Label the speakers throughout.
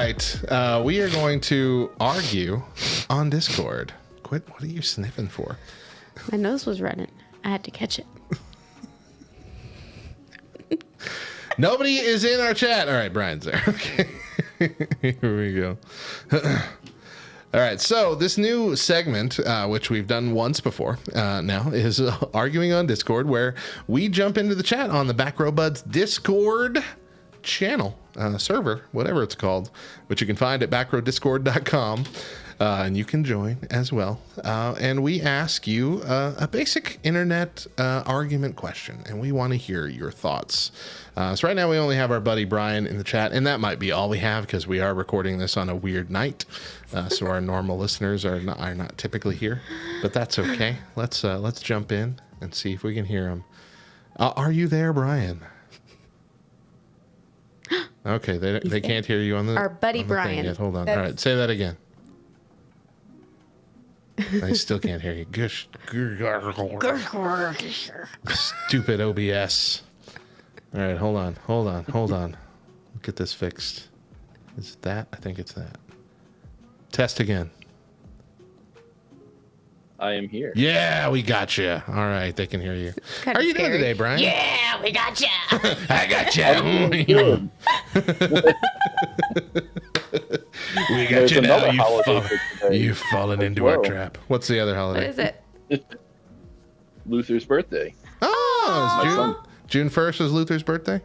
Speaker 1: right. We are going to argue on Discord. Quit. What are you sniffing for?
Speaker 2: My nose was running. I had to catch it.
Speaker 1: Nobody is in our chat. All right, Brian's there. Okay. Here we go. All right, so this new segment, which we've done once before now, is Arguing on Discord, where we jump into the chat on the Back Row Buds Discord channel, server, whatever it's called, which you can find at backrowdiscord.com. And you can join as well. And we ask you a basic internet argument question, and we want to hear your thoughts. So right now we only have our buddy Brian in the chat, and that might be all we have because we are recording this on a weird night. So our normal listeners are not typically here, but that's okay. Let's jump in and see if we can hear him. Are you there, Brian? Okay, they can't hear you on the
Speaker 2: our buddy
Speaker 1: on the
Speaker 2: Brian.
Speaker 1: thing yet. Hold on. All right, say that again. I still can't hear you. Gush. Stupid OBS. All right, hold on. Get this fixed. Is it that? I think it's that. Test again.
Speaker 3: I am here.
Speaker 1: Yeah, we got you. All right, they can hear you. How are you doing today, Brian?
Speaker 2: Yeah, we got you.
Speaker 1: I got you. We got you now. You've fallen into our trap. What's the other holiday?
Speaker 2: What is it?
Speaker 3: Luther's birthday.
Speaker 1: Oh, it's June 1st is Luther's birthday?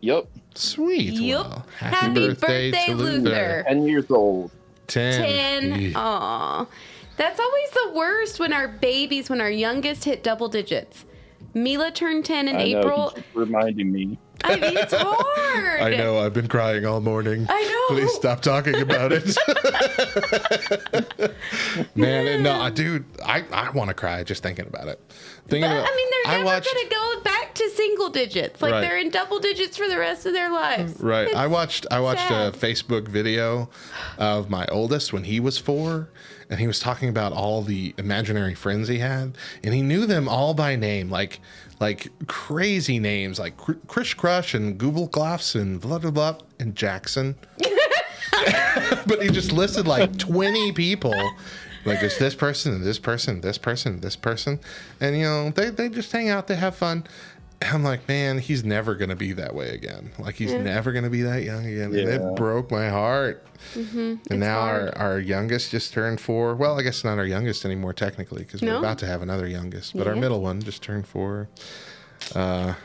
Speaker 3: Yep.
Speaker 1: Sweet.
Speaker 2: Yep.
Speaker 1: Well,
Speaker 2: Happy birthday, Luther.
Speaker 3: 10 years old.
Speaker 2: 10. Aw. That's always the worst when our youngest hit double digits. Mila turned 10 in April.
Speaker 3: He's reminding me.
Speaker 2: I mean, it's hard.
Speaker 1: I know. I've been crying all morning.
Speaker 2: I know.
Speaker 1: Please stop talking about it. Man, no, dude, I want to cry just thinking about it. They're never going to
Speaker 2: go back to single digits. Like,
Speaker 1: Right.
Speaker 2: They're in double digits for the rest of their lives.
Speaker 1: Right.
Speaker 2: It's
Speaker 1: I watched
Speaker 2: sad.
Speaker 1: a Facebook video of my oldest when he was 4, and he was talking about all the imaginary friends he had, and he knew them all by name, like crazy names, like Krish Crush and Google Gloffs and blah blah blah and Jackson. But he just listed like 20 people. Like there's this person and this person, this person, this person, and you know they just hang out, they have fun. And I'm like, man, he's never gonna be that way again. Like he's never gonna be that young again.
Speaker 3: Yeah.
Speaker 1: And it broke my heart.
Speaker 2: Mm-hmm.
Speaker 1: And now our youngest just turned 4. Well, I guess not our youngest anymore technically because we're about to have another youngest. But our middle one just turned 4.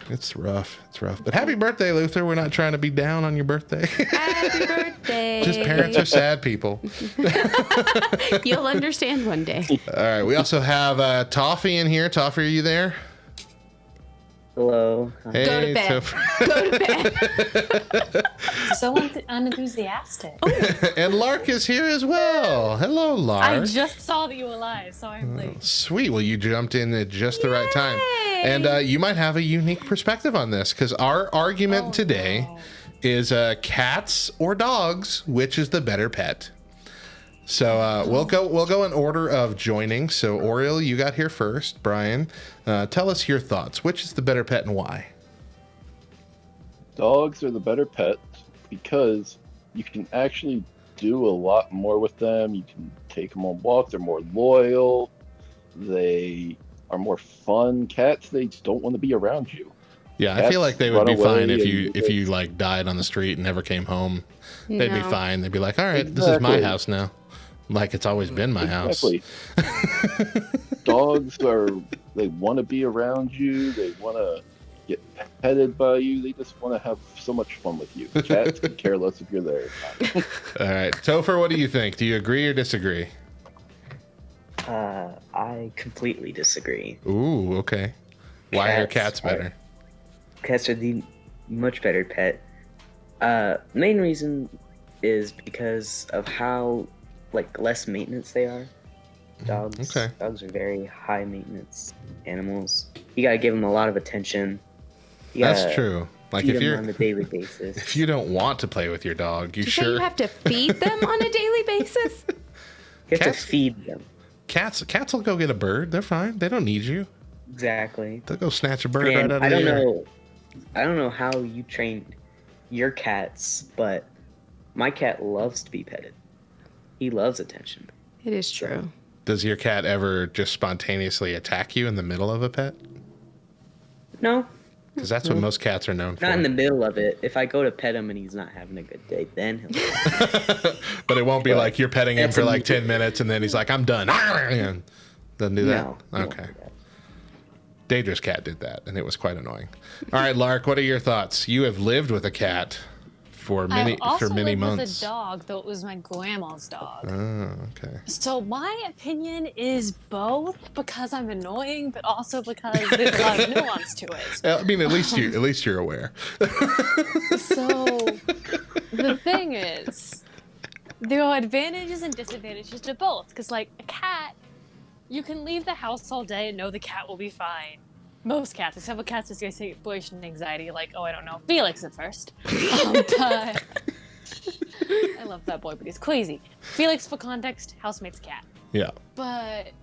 Speaker 1: It's rough. But happy birthday, Luther. We're not trying to be down on your birthday.
Speaker 2: Happy birthday.
Speaker 1: Just parents are sad people.
Speaker 2: You'll understand one day.
Speaker 1: All right. We also have Toffee in here. Toffee, are you there?
Speaker 4: Hello.
Speaker 1: Hey,
Speaker 2: Go to bed. Go to bed.
Speaker 5: So unenthusiastic.
Speaker 1: And Lark is here as well. Hello, Lark.
Speaker 5: I just saw that you were live, so I'm late.
Speaker 1: Sweet. Well, you jumped in at just the right time. And you might have a unique perspective on this because our argument today is cats or dogs, which is the better pet? So we'll go in order of joining. So Oriel, you got here first. Brian, tell us your thoughts. Which is the better pet and why?
Speaker 3: Dogs are the better pet because you can actually do a lot more with them. You can take them on walks. They're more loyal. They are more fun. Cats, they don't want to be around you.
Speaker 1: Yeah, I feel like they would be fine if you like died on the street and never came home. They'd be fine. They'd be like, all right, this is my house now. Like it's always been my house.
Speaker 3: Dogs they want to be around you. They want to get petted by you. They just want to have so much fun with you. Cats could care less if you're there.
Speaker 1: All right. Topher, what do you think? Do you agree or disagree?
Speaker 4: I completely disagree.
Speaker 1: Ooh, okay. Why are cats better?
Speaker 4: Cats are the much better pet. Main reason is because of how less maintenance they are. Dogs are very high maintenance animals. You gotta give them a lot of attention.
Speaker 1: That's true. Like
Speaker 4: feed them on a daily basis.
Speaker 1: If you don't want to play with your dog, you
Speaker 2: You have to feed them on a daily basis?
Speaker 4: You have to feed them.
Speaker 1: Cats will go get a bird. They're fine. They don't need you.
Speaker 4: Exactly.
Speaker 1: They'll go snatch a bird right out of the air.
Speaker 4: I don't know how you trained your cats, but My cat loves to be petted. He loves attention.
Speaker 2: It is true.
Speaker 1: Does your cat ever just spontaneously attack you in the middle of a pet?
Speaker 4: No,
Speaker 1: Because that's what most cats are known for.
Speaker 4: not in the middle of it. If I go to pet him and he's not having a good day, then he'll.
Speaker 1: But it won't be like you're petting him
Speaker 4: That's
Speaker 1: for
Speaker 4: a-
Speaker 1: like 10 minutes and then he's like, I'm done. And doesn't do that?
Speaker 4: No. he won't
Speaker 1: Okay.
Speaker 4: do that.
Speaker 1: Daedra's cat did that, and it was quite annoying. All right, Lark, what are your thoughts? You have lived with a cat for many
Speaker 5: I also lived
Speaker 1: months.
Speaker 5: with a dog, though it was my grandma's dog.
Speaker 1: Oh, okay.
Speaker 5: So my opinion is both because I'm annoying, but also because there's a lot of nuance to it.
Speaker 1: I mean, at least you're aware.
Speaker 5: So the thing is, there are advantages and disadvantages to both. Because like a cat, you can leave the house all day and know the cat will be fine. Most cats, except for cats with separation anxiety, like, oh, I don't know, Felix at first. But I love that boy, but he's crazy. Felix, for context, housemate's cat.
Speaker 1: Yeah.
Speaker 5: But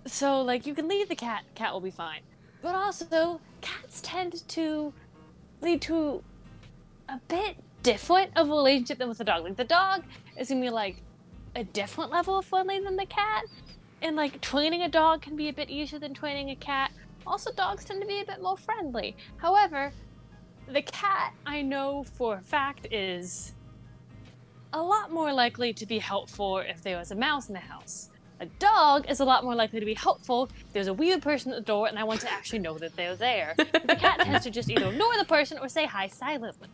Speaker 5: so like you can leave the cat will be fine. But also cats tend to lead to a bit different of a relationship than with the dog. Like the dog is gonna be like a different level of friendly than the cat. And like training a dog can be a bit easier than training a cat. Also, dogs tend to be a bit more friendly. However, the cat, I know for a fact, is a lot more likely to be helpful if there was a mouse in the house. A dog is a lot more likely to be helpful if there's a weird person at the door and I want to actually know that they're there. The cat tends to just either ignore the person or say hi silently.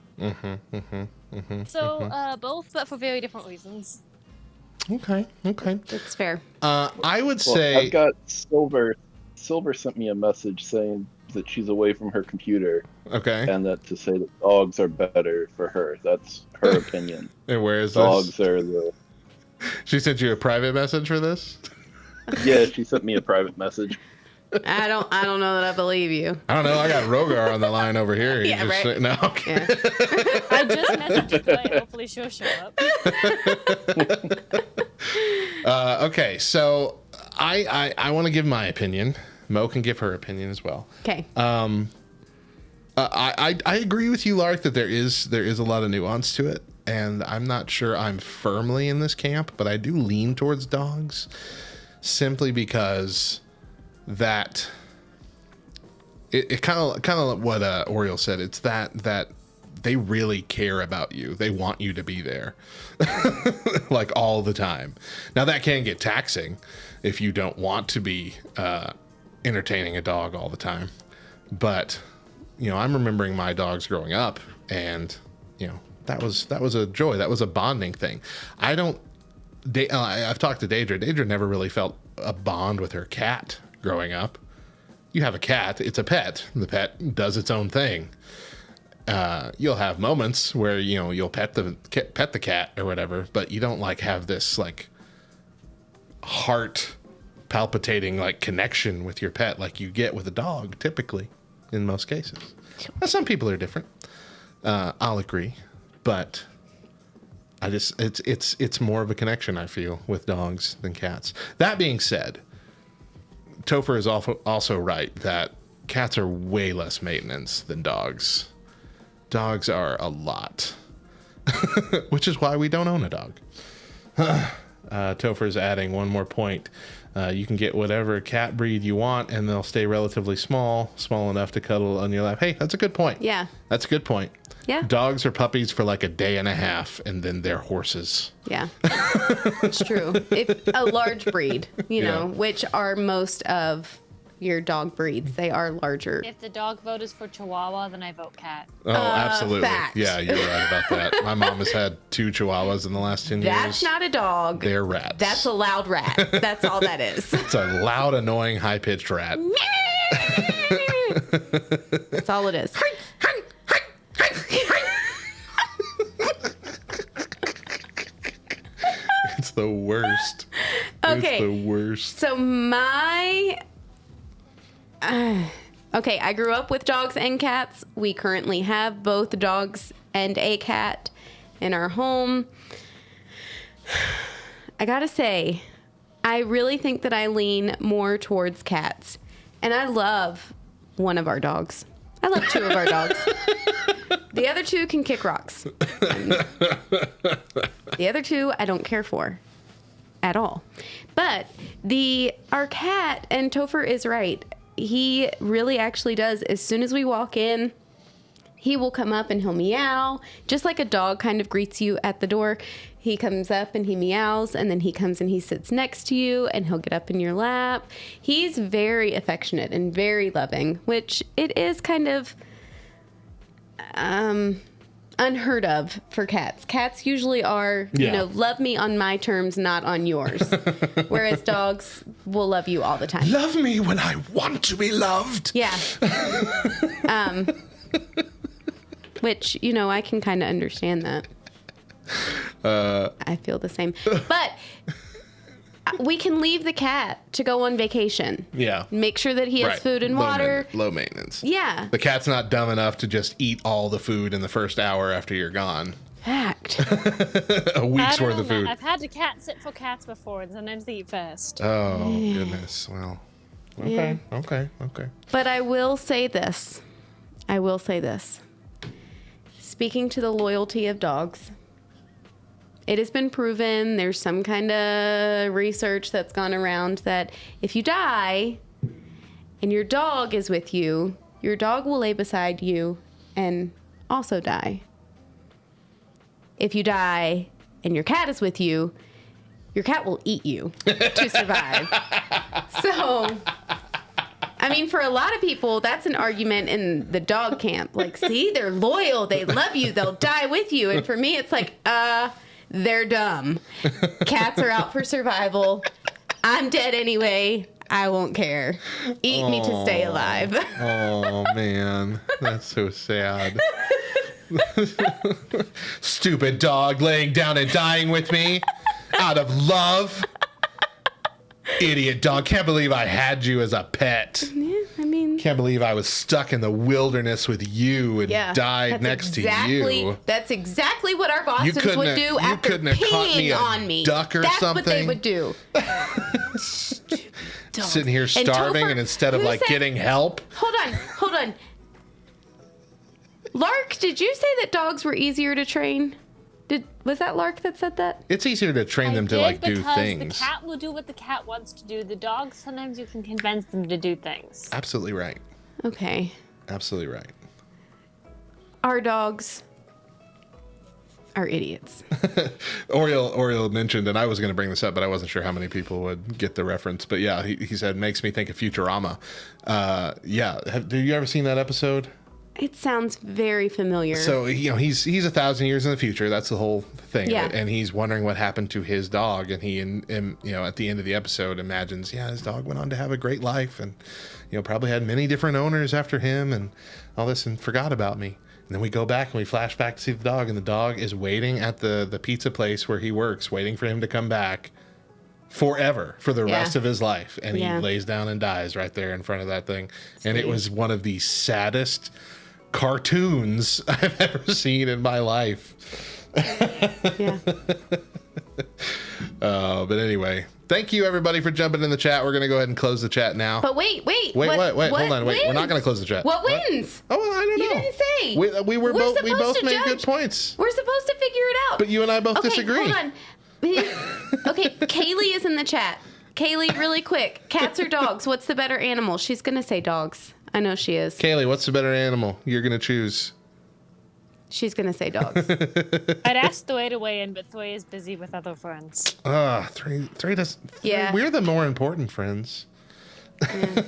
Speaker 5: So, both, but for very different reasons.
Speaker 1: Okay.
Speaker 2: That's fair.
Speaker 1: I would
Speaker 3: Well,
Speaker 1: say...
Speaker 3: I've got Silver. Silver sent me a message saying that she's away from her computer
Speaker 1: Okay.
Speaker 3: and that to say that dogs are better for her. That's her opinion.
Speaker 1: And where is
Speaker 3: Dogs
Speaker 1: this?
Speaker 3: are the.
Speaker 1: She sent you a private message for this?
Speaker 3: Yeah, she sent me a private message.
Speaker 2: I don't know that I believe you.
Speaker 1: I don't know. I got Rogar on the line over here. He
Speaker 2: Yeah,
Speaker 1: just
Speaker 2: right.
Speaker 1: no. Okay.
Speaker 2: Yeah.
Speaker 5: I just messaged her today. Hopefully she'll show up.
Speaker 1: Okay, so I want to give my opinion. Mo can give her opinion as well.
Speaker 2: Okay.
Speaker 1: I agree with you, Lark, that there is a lot of nuance to it, and I'm not sure I'm firmly in this camp, but I do lean towards dogs, simply because that it kind of what Oriole said. It's that they really care about you. They want you to be there, like all the time. Now that can get taxing if you don't want to be entertaining a dog all the time, but I'm remembering my dogs growing up, and that was a joy. That was a bonding thing. I've talked to Daedra. Daedra never really felt a bond with her cat growing up. You have a cat, it's a pet. The pet does its own thing. You'll have moments where you'll pet the cat or whatever, but you don't like have this like heart palpitating like connection with your pet like you get with a dog typically in most cases. Now, some people are different. I'll agree, but I just it's more of a connection I feel with dogs than cats. That being said, Topher is also right that cats are way less maintenance than dogs. Dogs are a lot, which is why we don't own a dog. Topher's adding one more point. You can get whatever cat breed you want, and they'll stay relatively small enough to cuddle on your lap. Hey, that's a good point.
Speaker 2: Yeah.
Speaker 1: That's a good point.
Speaker 2: Yeah.
Speaker 1: Dogs are puppies for like a day and a half, and then they're horses.
Speaker 2: Yeah. It's true. If a large breed, which are most of your dog breeds, they are larger.
Speaker 5: If the dog vote is for Chihuahua, then I vote cat.
Speaker 1: Oh, absolutely.
Speaker 2: fact.
Speaker 1: Yeah, you're right about that. My mom has had 2 Chihuahuas in the last 10 years.
Speaker 2: That's not a dog.
Speaker 1: They're rats.
Speaker 2: That's a loud rat. That's all that is.
Speaker 1: It's a loud, annoying, high-pitched rat.
Speaker 2: That's all it is.
Speaker 1: It's the worst.
Speaker 2: Okay.
Speaker 1: It's the worst.
Speaker 2: So okay, I grew up with dogs and cats. We currently have both dogs and a cat in our home. I gotta say, I really think that I lean more towards cats. And I love one of our dogs. I love 2 of our dogs. The other 2 can kick rocks. And the other 2 I don't care for at all. But our cat, and Topher is right, he really actually does. As soon as we walk in, he will come up and he'll meow, just like a dog kind of greets you at the door. He comes up and he meows, and then he comes and he sits next to you, and he'll get up in your lap. He's very affectionate and very loving, which it is kind of unheard of for cats. Cats usually are, love me on my terms, not on yours. Whereas dogs will love you all the time.
Speaker 1: Love me when I want to be loved.
Speaker 2: Yeah. Which, I can kind of understand that. I feel the same. But we can leave the cat to go on vacation.
Speaker 1: Yeah.
Speaker 2: Make sure that he has food and water.
Speaker 1: Low maintenance.
Speaker 2: Yeah.
Speaker 1: The cat's not dumb enough to just eat all the food in the first hour after you're gone.
Speaker 2: Fact.
Speaker 1: A week's worth of food.
Speaker 5: I've had a cat sit for cats before, and sometimes they eat first.
Speaker 1: Oh, goodness. Well, okay,
Speaker 2: Yeah.
Speaker 1: okay.
Speaker 2: But I will say this. Speaking to the loyalty of dogs, it has been proven, there's some kind of research that's gone around, that if you die and your dog is with you, your dog will lay beside you and also die. If you die and your cat is with you, your cat will eat you to survive. So, I mean, for a lot of people, that's an argument in the dog camp. Like, see, they're loyal, they love you, they'll die with you. And for me, it's like, they're dumb. Cats are out for survival. I'm dead anyway. I won't care. Eat me to stay alive.
Speaker 1: Oh, man. That's so sad. Stupid dog laying down and dying with me out of love. Idiot dog. Can't believe I had you as a pet.
Speaker 2: Yeah, I mean...
Speaker 1: Can't believe I was stuck in the wilderness with you and died next to you.
Speaker 2: That's exactly what our Bostons would do after peeing on me.
Speaker 1: Duck or
Speaker 2: that's
Speaker 1: something.
Speaker 2: What they would do.
Speaker 1: Sitting here starving, and instead of getting help.
Speaker 2: Hold on. Lark, did you say that dogs were easier to train? Was that Lark that said that?
Speaker 1: It's easier to train them to do things.
Speaker 5: The cat will do what the cat wants to do. The dog, sometimes you can convince them to do things.
Speaker 1: Absolutely right.
Speaker 2: Okay.
Speaker 1: Absolutely right.
Speaker 2: Our dogs are idiots.
Speaker 1: Oriel mentioned, and I was going to bring this up, but I wasn't sure how many people would get the reference. But yeah, he said, makes me think of Futurama. Have you ever seen that episode?
Speaker 2: It sounds very familiar.
Speaker 1: So, he's 1,000 years in the future. That's the whole thing.
Speaker 2: Yeah.
Speaker 1: And he's wondering what happened to his dog. And he, at the end of the episode imagines, his dog went on to have a great life and, probably had many different owners after him and all this and forgot about me. And then we go back and we flash back to see the dog, and the dog is waiting at the pizza place where he works, waiting for him to come back forever for the rest of his life. And he lays down and dies right there in front of that thing. Sweet. And it was one of the saddest cartoons I've ever seen in my life.
Speaker 2: Yeah.
Speaker 1: But anyway, thank you everybody for jumping in the chat. We're gonna go ahead and close the chat now.
Speaker 2: But wait.
Speaker 1: Hold on.
Speaker 2: Wins?
Speaker 1: We're not gonna close the chat.
Speaker 2: What wins?
Speaker 1: Oh, well, I don't know.
Speaker 2: You didn't say.
Speaker 1: We both made good points.
Speaker 2: We're supposed to figure it out.
Speaker 1: But you and I both disagree.
Speaker 2: Hold on. Okay, Kaylee is in the chat. Kaylee, really quick. Cats or dogs? What's the better animal? She's gonna say dogs. I know she is.
Speaker 1: Kaylee, what's the better animal you're gonna choose?
Speaker 2: She's gonna say dogs.
Speaker 5: I'd ask Thway to weigh in, but Thway is busy with other friends.
Speaker 1: Three does.
Speaker 2: Yeah.
Speaker 1: We're the more important friends. Yeah.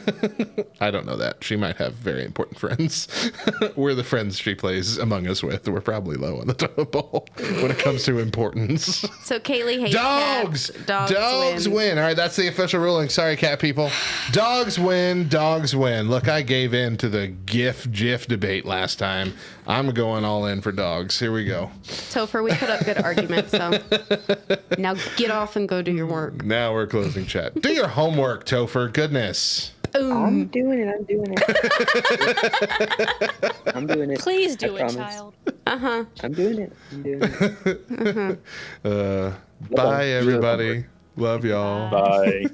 Speaker 1: I don't know that. She might have very important friends. We're the friends she plays Among Us with. We're probably low on the totem pole when it comes to importance.
Speaker 2: So Kaylee hates
Speaker 1: dogs.
Speaker 2: Cats.
Speaker 1: Dogs win. All right, that's the official ruling. Sorry, cat people. Dogs win. Dogs win. Look, I gave in to the GIF debate last time. I'm going all in for dogs. Here we go.
Speaker 2: Topher, we put up good arguments, so now get off and go do your work.
Speaker 1: Now we're closing chat. Do your homework, Topher. Goodness.
Speaker 4: I'm doing it. I'm doing it.
Speaker 5: Please do it,
Speaker 4: promise.
Speaker 5: child.
Speaker 4: I'm doing it.
Speaker 1: Bye, everybody. Love y'all.
Speaker 3: Bye.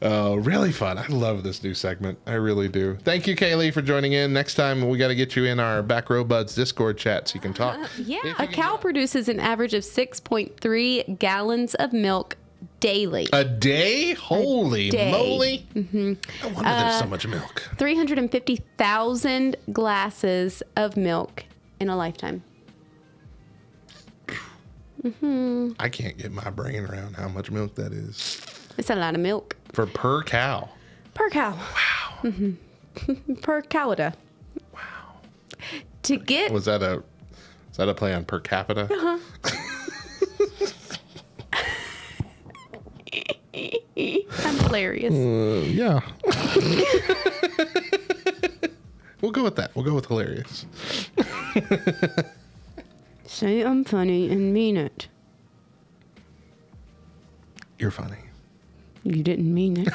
Speaker 1: Really fun. I love this new segment. I really do. Thank you, Kaylee, for joining in. Next time, we got to get you in our Back Row Buds Discord chat so you can talk.
Speaker 2: A cow produces an average of 6.3 gallons of milk daily.
Speaker 1: A day? Holy moly. Mm-hmm. No wonder there's so much milk.
Speaker 2: 350,000 glasses of milk in a lifetime. Mm-hmm.
Speaker 1: I can't get my brain around how much milk that is.
Speaker 2: It's a lot of milk.
Speaker 1: For per cow.
Speaker 2: Per cow.
Speaker 1: Wow.
Speaker 2: Mm-hmm. Per cowita.
Speaker 1: Wow.
Speaker 2: To get...
Speaker 1: Was that a play on per capita?
Speaker 2: Uh-huh. I'm hilarious.
Speaker 1: Yeah. We'll go with that. We'll go with hilarious.
Speaker 2: Say I'm funny and mean it.
Speaker 1: You're funny.
Speaker 2: You didn't mean it.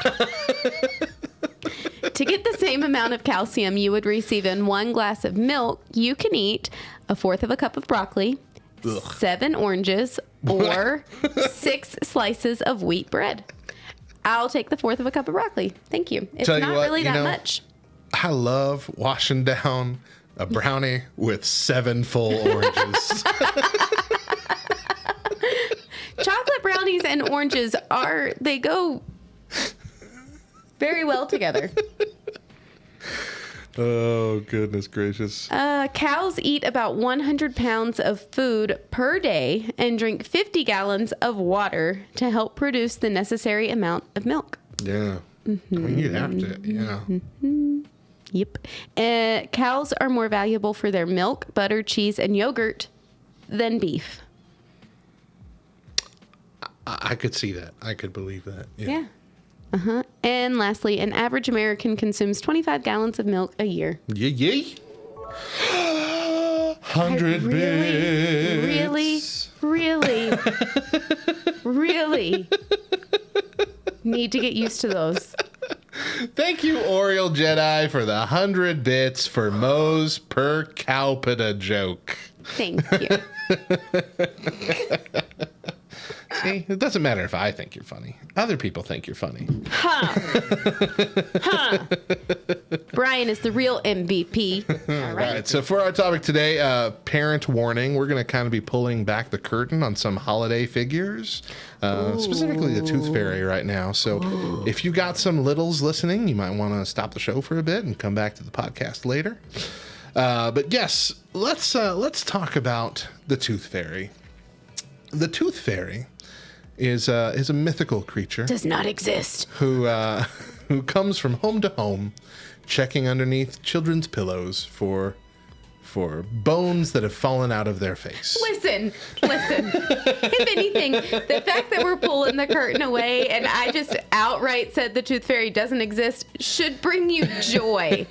Speaker 2: To get the same amount of calcium you would receive in 1 glass of milk, you can eat 1/4 of a cup of broccoli, 7 oranges, or 6 slices of wheat bread. I'll take the 1/4 of a cup of broccoli. Thank you. It's
Speaker 1: Tell you
Speaker 2: not
Speaker 1: what,
Speaker 2: really
Speaker 1: you
Speaker 2: that
Speaker 1: know,
Speaker 2: much.
Speaker 1: I love washing down a brownie with 7 full oranges.
Speaker 2: Chocolate brownies and oranges they go very well together.
Speaker 1: Oh, goodness gracious.
Speaker 2: Cows eat about 100 pounds of food per day and drink 50 gallons of water to help produce the necessary amount of milk.
Speaker 1: Yeah. Mm-hmm. I mean, you'd have to, yeah.
Speaker 2: Mm-hmm. Yep. Cows are more valuable for their milk, butter, cheese, and yogurt than beef.
Speaker 1: I could see that. I could believe that.
Speaker 2: Yeah. Uh-huh. And lastly, an average American consumes 25 gallons of milk a year.
Speaker 1: Yay. 100 bits.
Speaker 2: Really need to get used to those.
Speaker 1: Thank you, Oriel Jedi, for the 100 bits for Moe's per Cowpita joke.
Speaker 2: Thank you.
Speaker 1: See, it doesn't matter if I think you're funny. Other people think you're funny.
Speaker 2: Brian is the real MVP.
Speaker 1: All right. So for our topic today, parent warning, we're going to kind of be pulling back the curtain on some holiday figures, specifically the Tooth Fairy right now. So if you got some littles listening, you might want to stop the show for a bit and come back to the podcast later. But yes, let's talk about the Tooth Fairy. The Tooth Fairy is a mythical creature.
Speaker 2: Does not exist.
Speaker 1: Who comes from home to home, checking underneath children's pillows for bones that have fallen out of their face.
Speaker 2: Listen. If anything, the fact that we're pulling the curtain away and I just outright said the Tooth Fairy doesn't exist should bring you joy.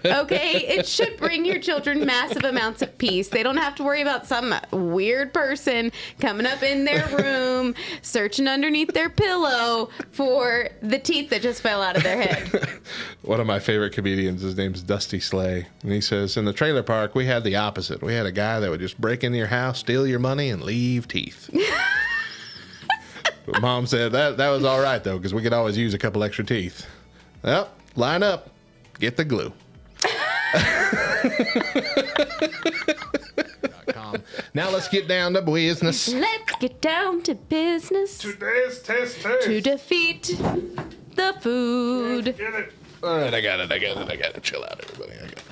Speaker 2: Okay? It should bring your children massive amounts of peace. They don't have to worry about some weird person coming up in their room, searching underneath their pillow for the teeth that just fell out of their head.
Speaker 1: One of my favorite comedians, his name's Dusty Slay, and he says, in the trailer park, we had the opposite. We had a guy that would just break into your house, steal your money, and leave teeth. But Mom said that was all right, though, because we could always use a couple extra teeth. Well, line up. Get the glue. Now let's get down to business.
Speaker 2: Let's get down to business.
Speaker 1: Today's test.
Speaker 2: To defeat the food.
Speaker 1: Get it. All right, I got it. Chill out, everybody. I got it.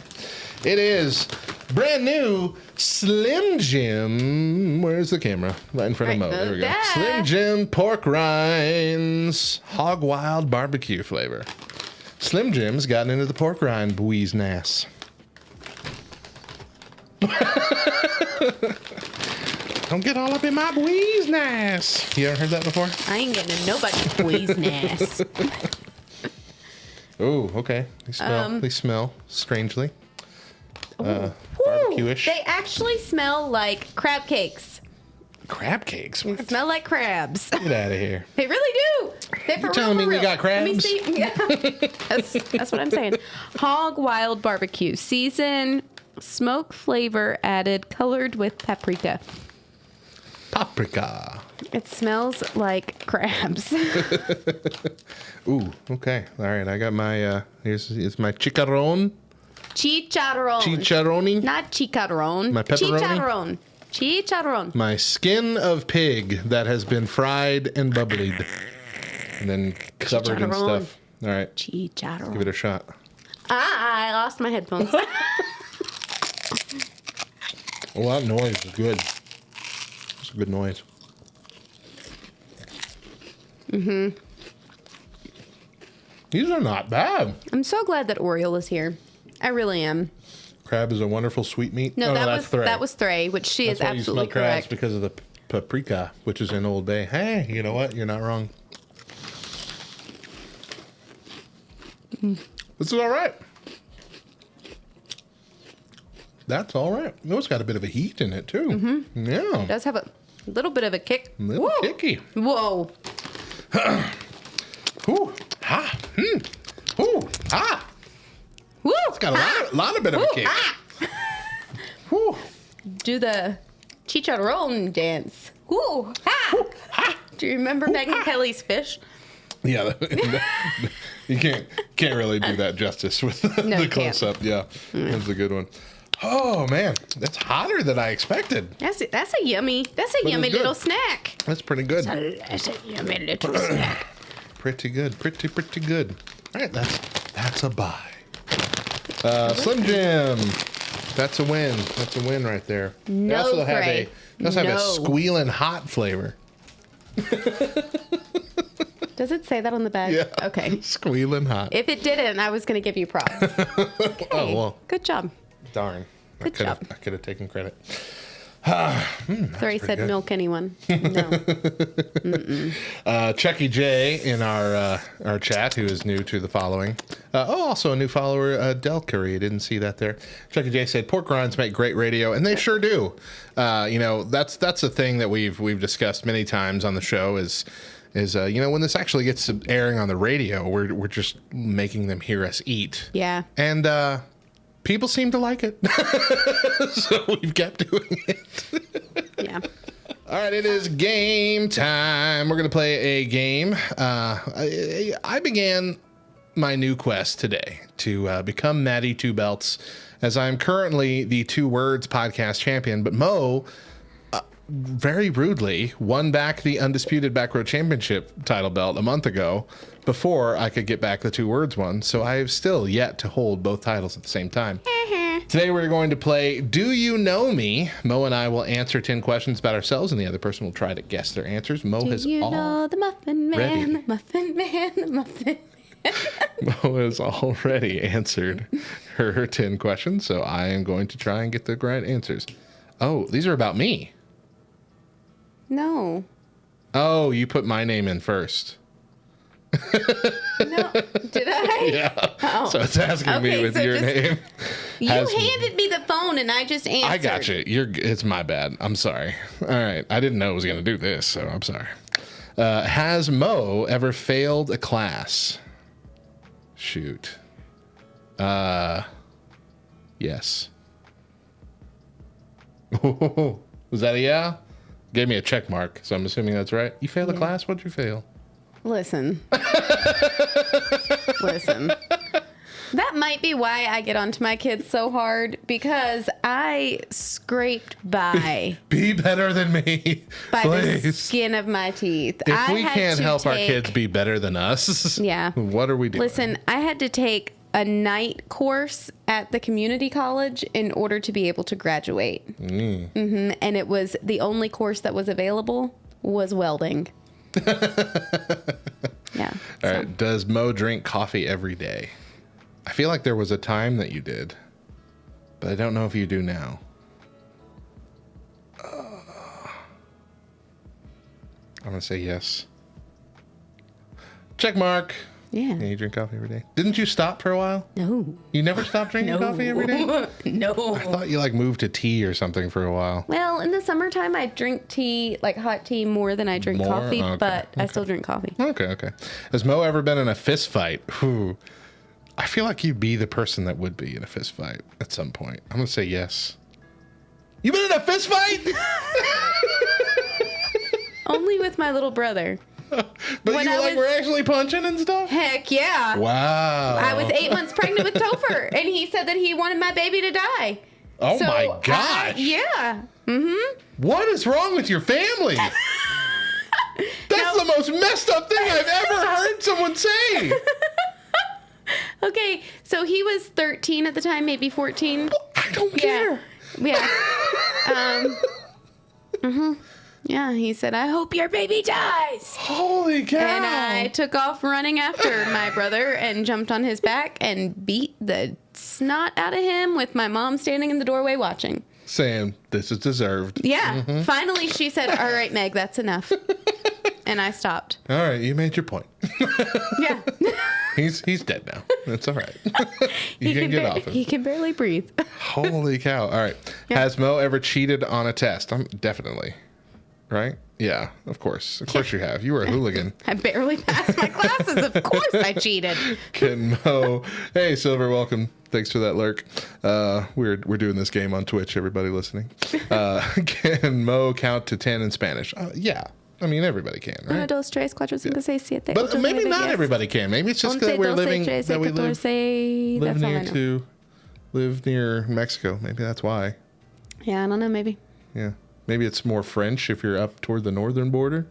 Speaker 1: It is brand new Slim Jim. Where's the camera? Right in front of Mo. There we go. Slim Jim pork rinds, hog wild barbecue flavor. Slim Jim's gotten into the pork rind buies nass. Don't get all up in my buies nass. You ever heard that before?
Speaker 2: I ain't getting in nobody's buies nass.
Speaker 1: Oh, okay. They smell strangely. Barbecue-ish.
Speaker 2: They actually smell like crab cakes.
Speaker 1: Crab cakes?
Speaker 2: They
Speaker 1: What?
Speaker 2: smell like crabs.
Speaker 1: Get out of here.
Speaker 2: They really do. They're
Speaker 1: You're telling me we got crabs?
Speaker 2: Let me see. Yeah. That's what I'm saying. Hog wild barbecue. Season, smoke flavor added, colored with paprika.
Speaker 1: Paprika.
Speaker 2: It smells like crabs.
Speaker 1: Ooh, okay. All right, I got my, here's my chicharron.
Speaker 2: Chicharron.
Speaker 1: Chicharroni.
Speaker 2: Not chicharron.
Speaker 1: My pepperoni?
Speaker 2: Chicharron. Chicharron.
Speaker 1: My skin of pig that has been fried and bubblied. And then covered in
Speaker 2: Chicharron.
Speaker 1: stuff. All right,
Speaker 2: Chicharron.
Speaker 1: give it a shot.
Speaker 2: I lost my headphones.
Speaker 1: Oh, that noise is good. It's a good noise. Mm-hmm. These are not bad.
Speaker 2: I'm so glad that Oriole is here. I really am.
Speaker 1: Crab is a wonderful sweetmeat.
Speaker 2: No,
Speaker 1: that's Thray.
Speaker 2: that was Thray, which she
Speaker 1: That's
Speaker 2: is
Speaker 1: why you
Speaker 2: absolutely
Speaker 1: smell crabs,
Speaker 2: correct.
Speaker 1: because of the paprika, which is in Old Bay. Hey, you know what? You're not wrong. This is all right. That's all right. No, it's got a bit of a heat in it too. Mm-hmm. Yeah,
Speaker 2: It does have a little bit of a kick.
Speaker 1: little
Speaker 2: Whoa.
Speaker 1: kicky.
Speaker 2: Whoa.
Speaker 1: Ooh, ha, ooh, ah.
Speaker 2: Woo.
Speaker 1: It's got a lot of bit of a
Speaker 2: Ooh,
Speaker 1: kick.
Speaker 2: ah.
Speaker 1: Whew.
Speaker 2: Do the chicharron dance. Woo. Ha. Do you remember Megan Kelly's fish?
Speaker 1: Yeah, you can't really do that justice with
Speaker 2: No,
Speaker 1: the
Speaker 2: you can't.
Speaker 1: close up. Yeah, that's a good one. Oh man, that's hotter than I expected.
Speaker 2: That's a yummy
Speaker 1: it's
Speaker 2: little
Speaker 1: good.
Speaker 2: snack.
Speaker 1: That's pretty good.
Speaker 2: That's a yummy little snack.
Speaker 1: Pretty good. Pretty good. All right, that's a buy. Slim Jim. That's a win. That's a win right there.
Speaker 2: No,
Speaker 1: they also have
Speaker 2: Craig.
Speaker 1: have a
Speaker 2: No.
Speaker 1: squealing hot flavor.
Speaker 2: Does it say that on the bag?
Speaker 1: Yeah.
Speaker 2: Okay.
Speaker 1: Squealing hot.
Speaker 2: If it didn't, I was going to give you props. Okay.
Speaker 1: Oh, well.
Speaker 2: Good job.
Speaker 1: Darn.
Speaker 2: Good job.
Speaker 1: I could have taken credit.
Speaker 2: Sorry, said
Speaker 1: good.
Speaker 2: milk anyone. No.
Speaker 1: Chucky J in our chat, who is new to the following. Also a new follower, Del Curry. I didn't see that there. Chucky J said, pork rinds make great radio, and they sure do. That's a thing that we've discussed many times on the show is when this actually gets to airing on the radio, we're just making them hear us eat.
Speaker 2: Yeah.
Speaker 1: And people seem to like it. So we've kept doing it.
Speaker 2: Yeah.
Speaker 1: All right, it is game time. We're going to play a game. I began my new quest today to become Maddie Two Belts, as I'm currently the Two Words podcast champion. But Mo very rudely won back the Undisputed Back Row Championship title belt a month ago before I could get back the Two Words one. So I have still yet to hold both titles at the same time. Today we're going to play Do You Know Me? Mo and I will answer 10 questions about ourselves, and the other person will try to guess their answers. Mo
Speaker 2: Do
Speaker 1: has
Speaker 2: you know the Muffin Man?
Speaker 1: ready.
Speaker 2: The Muffin Man. The Muffin Man.
Speaker 1: Mo has already answered her 10 questions, so I am going to try and get the right answers. Oh, these are about me.
Speaker 2: No.
Speaker 1: Oh, you put my name in first.
Speaker 2: No. Did I?
Speaker 1: Yeah.
Speaker 2: Oh.
Speaker 1: So it's asking me
Speaker 2: Okay,
Speaker 1: with
Speaker 2: so
Speaker 1: your
Speaker 2: just-
Speaker 1: name.
Speaker 2: You
Speaker 1: Has-
Speaker 2: handed me the phone and I just answered.
Speaker 1: I got you. It's my bad. I'm sorry. All right. I didn't know it was going to do this, so I'm sorry. Has Mo ever failed a class? Shoot. Yes. Was that a yeah? Gave me a check mark, so I'm assuming that's right. You failed a class? What'd you fail?
Speaker 2: Listen. Listen. That might be why I get onto my kids so hard, because I scraped by
Speaker 1: Be better than me,
Speaker 2: the
Speaker 1: please.
Speaker 2: skin of my teeth.
Speaker 1: If
Speaker 2: I
Speaker 1: we
Speaker 2: had
Speaker 1: can't
Speaker 2: to
Speaker 1: help our
Speaker 2: take-
Speaker 1: kids be better than us,
Speaker 2: Yeah.
Speaker 1: what are we doing?
Speaker 2: Listen, I had to take a night course at the community college in order to be able to graduate. And it was the only course that was available was welding. Yeah.
Speaker 1: All right. Does Mo drink coffee every day? I feel like there was a time that you did, but I don't know if you do now. I'm going to say yes. Check mark.
Speaker 2: Yeah.
Speaker 1: Yeah, you drink coffee every day. Didn't you stop for a while?
Speaker 2: No.
Speaker 1: You never stopped drinking coffee every day?
Speaker 2: No.
Speaker 1: I thought you moved to tea or something for a while.
Speaker 2: Well, in the summertime, I drink tea, like hot tea, more than I drink
Speaker 1: More?
Speaker 2: coffee,
Speaker 1: Okay,
Speaker 2: but I still drink coffee.
Speaker 1: Okay. Has Mo ever been in a fist fight? Ooh, I feel like you'd be the person that would be in a fist fight at some point. I'm going to say yes. You been in a fist fight?
Speaker 2: Only with my little brother.
Speaker 1: But
Speaker 2: When
Speaker 1: you
Speaker 2: I
Speaker 1: were
Speaker 2: was-
Speaker 1: actually punching and stuff?
Speaker 2: Heck yeah.
Speaker 1: Wow.
Speaker 2: I was 8 months pregnant with Topher, and he said that he wanted my baby to die.
Speaker 1: Oh
Speaker 2: So
Speaker 1: my gosh.
Speaker 2: yeah. Mm-hmm.
Speaker 1: What is wrong with your family? That's the most messed up thing I've ever heard someone say.
Speaker 2: Okay, so he was 13 at the time, maybe 14.
Speaker 1: I don't care.
Speaker 2: Yeah. Yeah, he said, I hope your baby dies.
Speaker 1: Holy cow.
Speaker 2: And I took off running after my brother and jumped on his back and beat the snot out of him with my mom standing in the doorway watching.
Speaker 1: Saying, this is deserved.
Speaker 2: Yeah. Finally, she said, all right, Meg, that's enough. And I stopped.
Speaker 1: All right, you made your point.
Speaker 2: Yeah.
Speaker 1: He's dead now. That's all right. You can get off him.
Speaker 2: He can barely breathe.
Speaker 1: Holy cow. All right.
Speaker 2: Yeah.
Speaker 1: Has Mo ever cheated on a test? Definitely. Right? Yeah, of course. Of course you have. You were a hooligan.
Speaker 2: I barely passed my classes. Of course I cheated.
Speaker 1: Can Mo... Hey, Silver, welcome. Thanks for that lurk. We're doing this game on Twitch, everybody listening. Can Mo count to 10 in Spanish? Yeah. I mean, everybody can, right?
Speaker 2: 1, 2, 3, 4, 5, 6, 7, 8.
Speaker 1: But maybe not everybody can. Maybe it's just that we're living... That we live
Speaker 2: That's all I know.
Speaker 1: Live near Mexico. Maybe that's why.
Speaker 2: Yeah, I don't know, maybe.
Speaker 1: Yeah. Maybe it's more French if you're up toward the northern border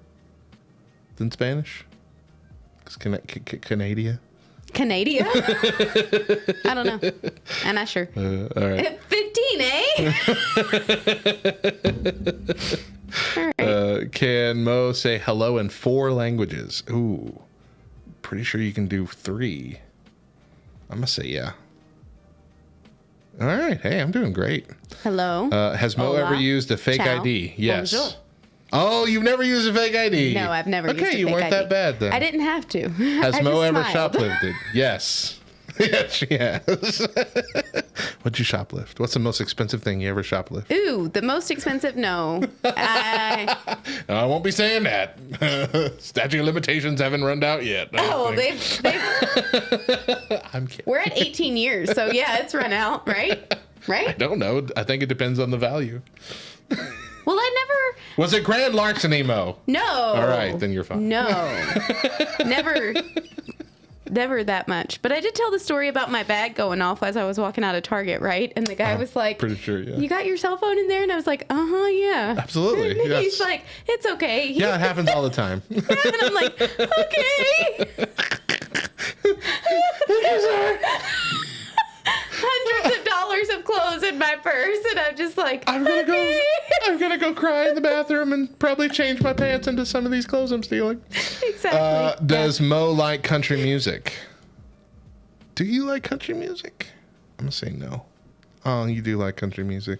Speaker 1: than Spanish. Because Canada.
Speaker 2: Canada? I don't know. I'm not sure.
Speaker 1: All right.
Speaker 2: 15, eh? All right.
Speaker 1: Can Mo say hello in 4 languages? Ooh. Pretty sure you can do 3. I'm going to say yeah. All right. Hey, I'm doing great.
Speaker 2: Hello.
Speaker 1: Has Mo
Speaker 2: Hola.
Speaker 1: ever used a fake
Speaker 2: Ciao.
Speaker 1: ID? Yes.
Speaker 2: Bonjour.
Speaker 1: Oh, you've never used a fake ID?
Speaker 2: No, I've never used a
Speaker 1: Okay, you
Speaker 2: fake
Speaker 1: weren't
Speaker 2: ID.
Speaker 1: that bad then.
Speaker 2: I didn't have to.
Speaker 1: Has
Speaker 2: I
Speaker 1: Mo
Speaker 2: just
Speaker 1: ever
Speaker 2: smiled.
Speaker 1: shoplifted? Yes. Yes, she has. What'd you shoplift? What's the most expensive thing you ever shoplift?
Speaker 2: Ooh, the most expensive? No.
Speaker 1: I won't be saying that. Statute of limitations haven't run out yet.
Speaker 2: they've
Speaker 1: I'm kidding.
Speaker 2: we're at 18 years, so yeah, it's run out, right?
Speaker 1: I
Speaker 2: Right?
Speaker 1: don't know. I think it depends on the value.
Speaker 2: Well, I never.
Speaker 1: Was it grand larceny, Mo?
Speaker 2: No.
Speaker 1: All right, then you're fine.
Speaker 2: No. Never that much. But I did tell the story about my bag going off as I was walking out of Target, right? And the guy was like,
Speaker 1: Pretty sure, yeah.
Speaker 2: you got your cell phone in there? And I was like, yeah.
Speaker 1: Absolutely,
Speaker 2: And
Speaker 1: yes.
Speaker 2: he's like, it's okay.
Speaker 1: Yeah, it happens all the time.
Speaker 2: And I'm like, okay. Hundreds of dollars of clothes in my purse, and I'm just like,
Speaker 1: I'm
Speaker 2: okay.
Speaker 1: gonna go cry in the bathroom and probably change my pants into some of these clothes I'm stealing.
Speaker 2: Exactly.
Speaker 1: Does Mo like country music? Do you like country music? I'm gonna say no. Oh, you do like country music.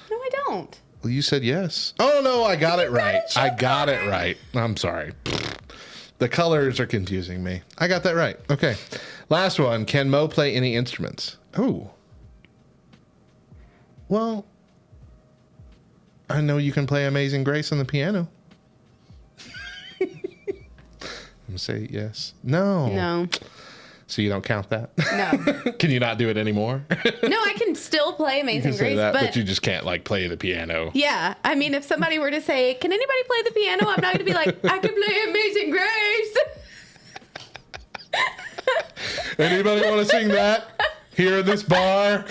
Speaker 2: No, I don't.
Speaker 1: Well, you said yes. Oh no, I got it right. I got it right. I'm sorry. The colors are confusing me. I got that right. Okay. Last one. Can Mo play any instruments? Oh. Well, I know you can play Amazing Grace on the piano. I'm gonna say yes. No.
Speaker 2: No.
Speaker 1: So you don't count that?
Speaker 2: No.
Speaker 1: Can you not do it anymore?
Speaker 2: No, I can still play
Speaker 1: You
Speaker 2: Amazing
Speaker 1: can say
Speaker 2: Grace,
Speaker 1: that,
Speaker 2: but
Speaker 1: but you just can't like play the piano.
Speaker 2: yeah, I mean, if somebody were to say, "Can anybody play the piano?" I'm not going to be like, "I can play Amazing Grace."
Speaker 1: Anybody want to sing that here in this bar?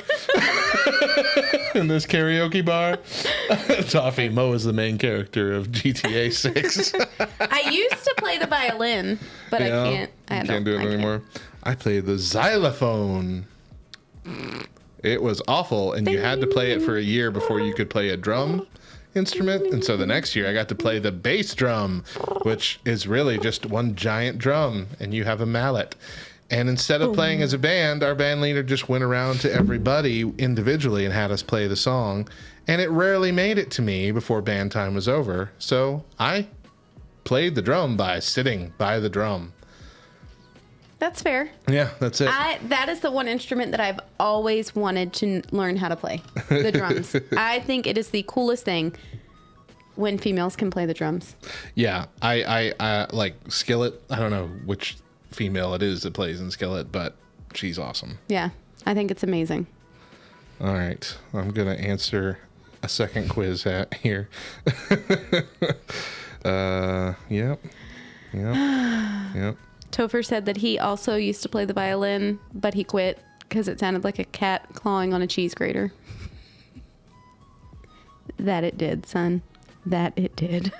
Speaker 1: In this karaoke bar? Toffee, Mo is the main character of GTA 6.
Speaker 2: I used to play the violin, but I
Speaker 1: Yeah,
Speaker 2: can't. I
Speaker 1: you
Speaker 2: don't-
Speaker 1: can't do it
Speaker 2: I can't.
Speaker 1: anymore. I played the xylophone. It was awful, and you had to play it for a year before you could play a drum instrument. And so the next year I got to play the bass drum, which is really just one giant drum, and you have a mallet. And instead of playing as a band, our band leader just went around to everybody individually and had us play the song. And it rarely made it to me before band time was over. So I played the drum by sitting by the drum.
Speaker 2: That's fair.
Speaker 1: Yeah, that's it.
Speaker 2: That is the one instrument that I've always wanted to learn how to play. The drums. I think it is the coolest thing when females can play the drums.
Speaker 1: Yeah, I like Skillet. I don't know which female it is that plays in Skillet, but she's awesome.
Speaker 2: Yeah, I think it's amazing.
Speaker 1: All right, I'm gonna answer a second quiz here. Yep.
Speaker 2: Topher said that he also used to play the violin, but he quit because it sounded like a cat clawing on a cheese grater. That it did, son. That it did.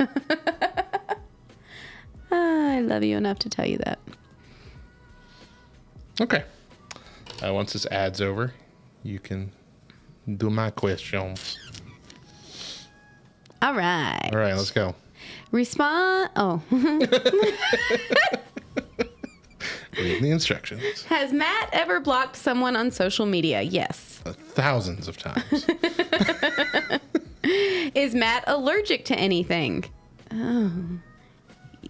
Speaker 2: I love you enough to tell you that.
Speaker 1: Okay. Once this ad's over, you can do my questions.
Speaker 2: All right.
Speaker 1: All right, let's go.
Speaker 2: Respond. Oh.
Speaker 1: Read the instructions.
Speaker 2: Has Matt ever blocked someone on social media? Yes.
Speaker 1: Thousands of times.
Speaker 2: Is Matt allergic to anything? Oh.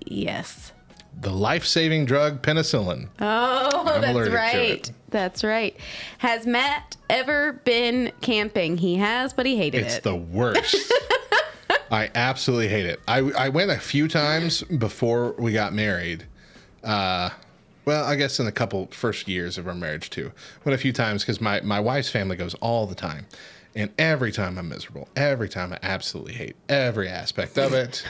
Speaker 2: Yes.
Speaker 1: The life-saving drug penicillin.
Speaker 2: Oh,
Speaker 1: I'm
Speaker 2: that's
Speaker 1: allergic to
Speaker 2: right.
Speaker 1: it.
Speaker 2: That's right. Has Matt ever been camping? He has, but he hated
Speaker 1: It's
Speaker 2: it.
Speaker 1: the worst. I absolutely hate it. I went a few times before we got married. Well, I guess in the couple first years of our marriage too. Went a few times because my wife's family goes all the time. And every time I'm miserable. Every time I absolutely hate every aspect of it.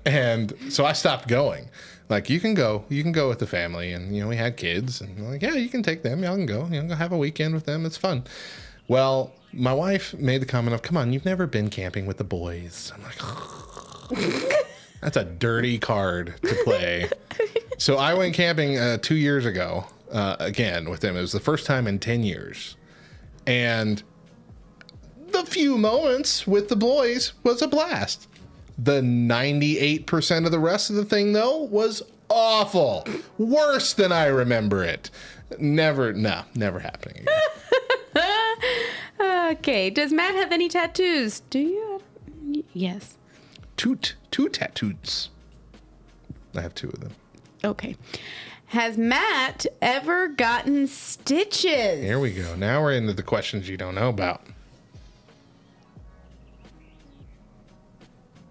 Speaker 1: And so I stopped going. Like, you can go with the family. And, we had kids. And I'm like, yeah, you can take them. Y'all can go. Go have a weekend with them. It's fun. Well, my wife made the comment of, come on, you've never been camping with the boys. I'm like, that's a dirty card to play. So I went camping 2 years ago, again, with them. It was the first time in 10 years. And the few moments with the boys was a blast. The 98% of the rest of the thing, though, was awful. Worse than I remember it. Never happening again.
Speaker 2: Okay. Does Matt have any tattoos? Do you? Yes.
Speaker 1: Two tattoos. I have 2 of them.
Speaker 2: Okay. Has Matt ever gotten stitches?
Speaker 1: Here we go. Now we're into the questions you don't know about.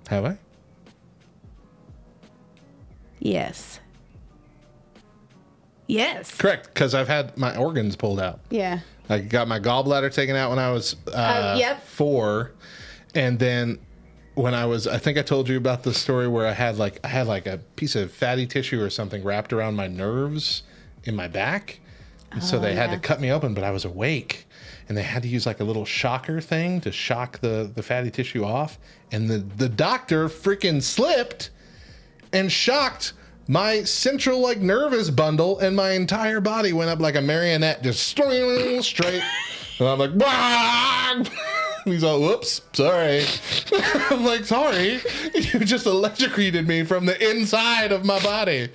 Speaker 1: Have I?
Speaker 2: Yes. Yes.
Speaker 1: Correct, because I've had my organs pulled out.
Speaker 2: Yeah.
Speaker 1: I got my gallbladder taken out when I was
Speaker 2: Yep.
Speaker 1: 4, and then when I think I told you about the story where I had like a piece of fatty tissue or something wrapped around my nerves in my back, and so they had to cut me open, but I was awake, and they had to use like a little shocker thing to shock the fatty tissue off, and the doctor freaking slipped and shocked my central like nervous bundle, and my entire body went up like a marionette, just straight. And I'm like, bah! He's all, whoops, sorry. I'm like, sorry. You just electrocuted me from the inside of my body.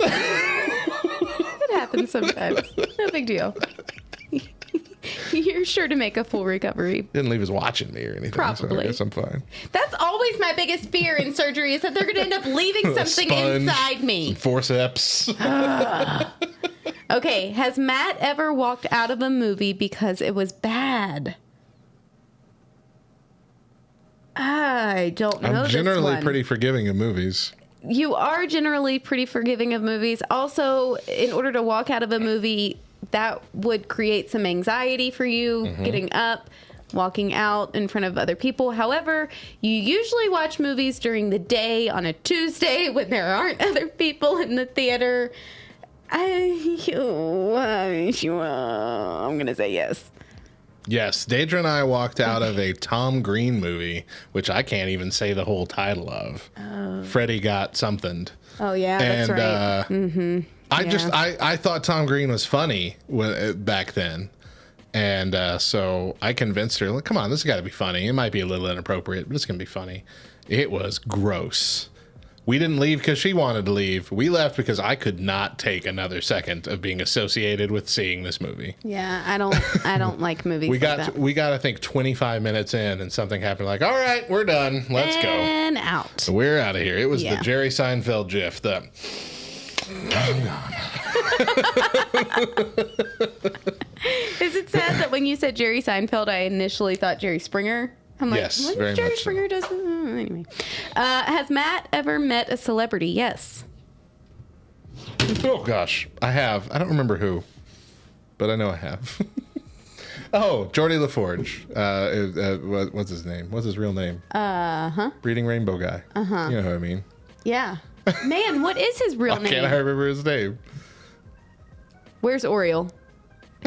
Speaker 2: It happens sometimes. No big deal. You're sure to make a full recovery.
Speaker 1: Didn't leave us watching me or anything. So
Speaker 2: Probably.
Speaker 1: I guess I'm fine.
Speaker 2: That's always my biggest fear in surgery is that they're going to end up leaving something
Speaker 1: Sponge,
Speaker 2: inside me.
Speaker 1: some forceps.
Speaker 2: Okay. Has Matt ever walked out of a movie because it was bad? I don't know.
Speaker 1: I'm generally
Speaker 2: this one.
Speaker 1: pretty forgiving of movies.
Speaker 2: You are generally pretty forgiving of movies. Also, in order to walk out of a movie, that would create some anxiety for you, getting up, walking out in front of other people. However, you usually watch movies during the day on a Tuesday when there aren't other people in the theater. I'm going to say yes.
Speaker 1: Yes, Deidre and I walked out of a Tom Green movie, which I can't even say the whole title of. Freddie Got Something.
Speaker 2: Oh, yeah, that's right.
Speaker 1: I thought Tom Green was funny back then. And so I convinced her, like, come on, this has got to be funny. It might be a little inappropriate, but it's going to be funny. It was gross. We didn't leave because she wanted to leave. We left because I could not take another second of being associated with seeing this movie.
Speaker 2: Yeah, I don't like movies
Speaker 1: We
Speaker 2: like that.
Speaker 1: we got I think 25 minutes in and something happened, like, all right, we're done. Let's go.
Speaker 2: And out.
Speaker 1: We're out of here. It was
Speaker 2: Yeah.
Speaker 1: the Jerry Seinfeld gif.
Speaker 2: Is it sad that when you said Jerry Seinfeld, I initially thought Jerry Springer? I'm like,
Speaker 1: Yes,
Speaker 2: what
Speaker 1: very
Speaker 2: if Jerry
Speaker 1: much so.
Speaker 2: Springer does? Anyway. Has Matt ever met a celebrity? Yes.
Speaker 1: Oh, gosh. I have. I don't remember who, but I know I have. Oh, Jordy LaForge. What's his name? What's his real name? Reading Rainbow guy. You know who I mean.
Speaker 2: Yeah. Man, what is his real
Speaker 1: Why
Speaker 2: name?
Speaker 1: can't I remember his name?
Speaker 2: Where's Oriole?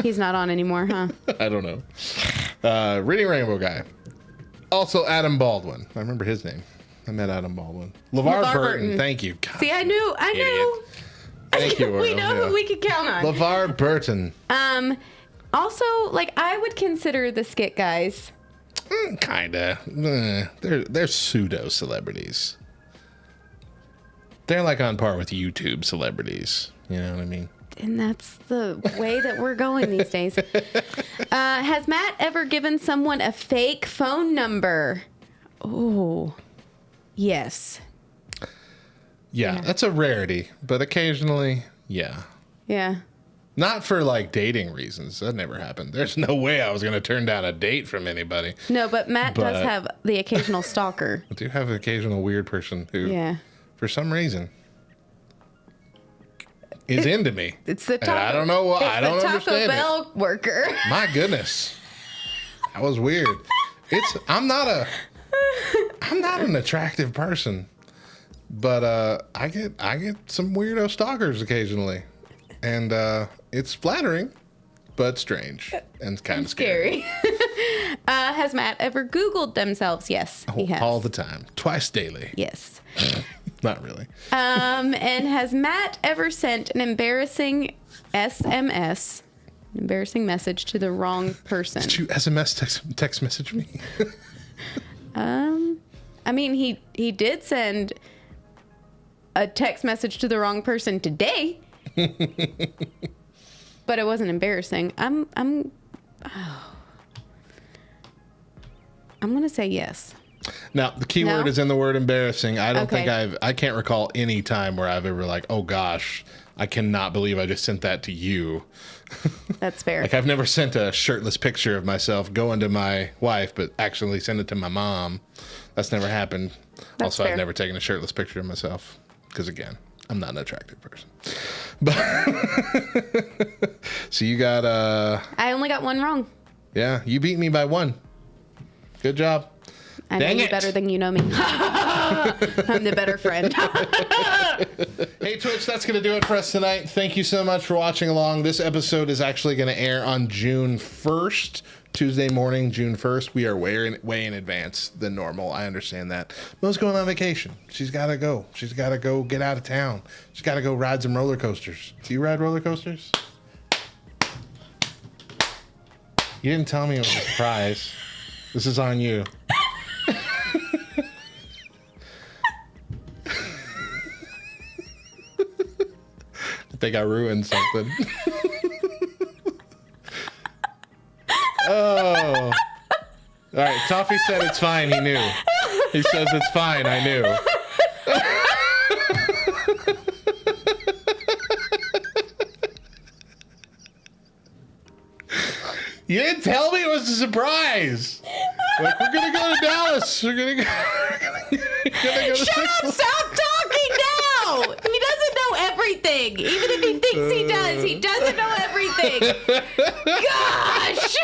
Speaker 2: He's not on anymore, huh?
Speaker 1: I don't know. Reading Rainbow guy. Also Adam Baldwin. I remember his name. I met Adam Baldwin. LeVar Burton. Thank you. God,
Speaker 2: See, I knew.
Speaker 1: thank you, Oriole.
Speaker 2: We know who we could count on.
Speaker 1: LeVar Burton.
Speaker 2: Also, like, I would consider the skit guys.
Speaker 1: Kinda. They're pseudo celebrities. They're like on par with YouTube celebrities. You know what I mean?
Speaker 2: And that's the way that we're going these days. Has Matt ever given someone a fake phone number? Oh, yes.
Speaker 1: Yeah, that's a rarity, but occasionally, yeah.
Speaker 2: Yeah.
Speaker 1: Not for like dating reasons. That never happened. There's no way I was going to turn down a date from anybody.
Speaker 2: No, but Matt does have the occasional stalker.
Speaker 1: I do have an occasional weird person who, for some reason, is into me.
Speaker 2: It's the
Speaker 1: And I don't know why. I don't understand
Speaker 2: Taco Bell worker.
Speaker 1: My goodness, that was weird. I'm not an attractive person, but I get some weirdo stalkers occasionally, and it's flattering, but strange and kind of scary.
Speaker 2: Has Matt ever Googled themselves? Yes, he has.
Speaker 1: All the time, twice daily.
Speaker 2: Yes.
Speaker 1: Not really.
Speaker 2: And has Matt ever sent an embarrassing SMS, an embarrassing message to the wrong person?
Speaker 1: Did you SMS text message me?
Speaker 2: I mean, he did send a text message to the wrong person today, but it wasn't embarrassing. I'm gonna say yes.
Speaker 1: Now, the key word
Speaker 2: No?
Speaker 1: is in the word embarrassing. I don't
Speaker 2: Okay.
Speaker 1: think I can't recall any time where I've ever like, oh gosh, I cannot believe I just sent that to you.
Speaker 2: That's fair.
Speaker 1: Like I've never sent a shirtless picture of myself going to my wife, but actually send it to my mom. That's never happened.
Speaker 2: That's
Speaker 1: Also,
Speaker 2: fair.
Speaker 1: I've never taken a shirtless picture of myself because again, I'm not an attractive person. But so you got
Speaker 2: I only got one wrong.
Speaker 1: yeah, you beat me by one. Good job.
Speaker 2: I
Speaker 1: Dang
Speaker 2: know you
Speaker 1: it.
Speaker 2: better than you know me. I'm the better friend.
Speaker 1: Hey Twitch, that's going to do it for us tonight. Thank you so much for watching along. This episode is actually going to air on June 1st, Tuesday morning, June 1st. We are way in advance than normal. I understand that. Mo's going on vacation. She's got to go. She's got to go get out of town. She's got to go ride some roller coasters. Do you ride roller coasters? You didn't tell me it was a surprise. This is on you. I think I ruined something. Oh. All right, Toffee said it's fine. He knew. He says it's fine. I knew. You didn't tell me it was a surprise. Like, we're gonna go to Dallas. We're gonna go to
Speaker 2: Shut up! Stop talking now! He doesn't know everything. Even if he thinks he does, he doesn't know everything. Gosh!